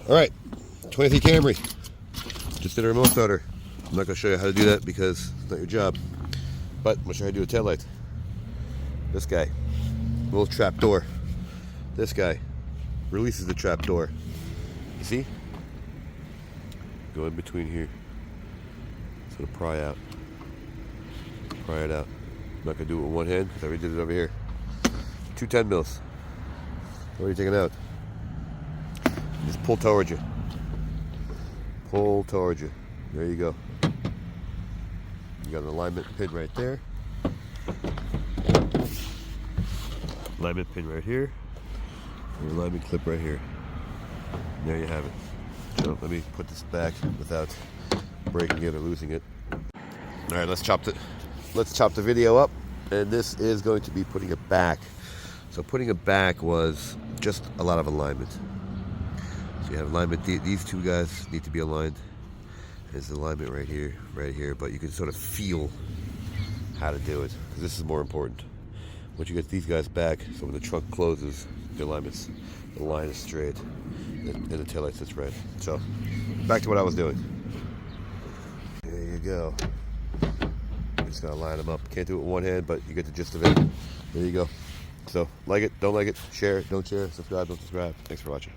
Alright, 23 Camry. Just did a remote starter. I'm not going to show you how to do that because it's not your job. But I'm going to show you how to do a tail light. This guy, little trap door. This guy releases the trap door. You see? Go in between here. It's going to pry out. Pry it out. I'm not going to do it with one hand because I already did it over here. 2 10 mils. Already taken out. Just pull towards you. Pull towards you. There you go. You got an alignment pin right there. Alignment pin right here. Your alignment clip right here. And there you have it. So let me put this back without breaking it or losing it. All right, let's chop the video up, and this is going to be putting it back. So putting it back was just a lot of alignment. So you have alignment. These two guys need to be aligned. There's alignment right here, but you can sort of feel how to do it because this is more important. Once you get these guys back, so when the trunk closes, the line is straight, and the taillight sits right. So back to what I was doing. There you go. Just gotta line them up. Can't do it with one hand, but you get the gist of it. There you go. So like it, don't like it, share it, don't share, subscribe, don't subscribe. Thanks for watching.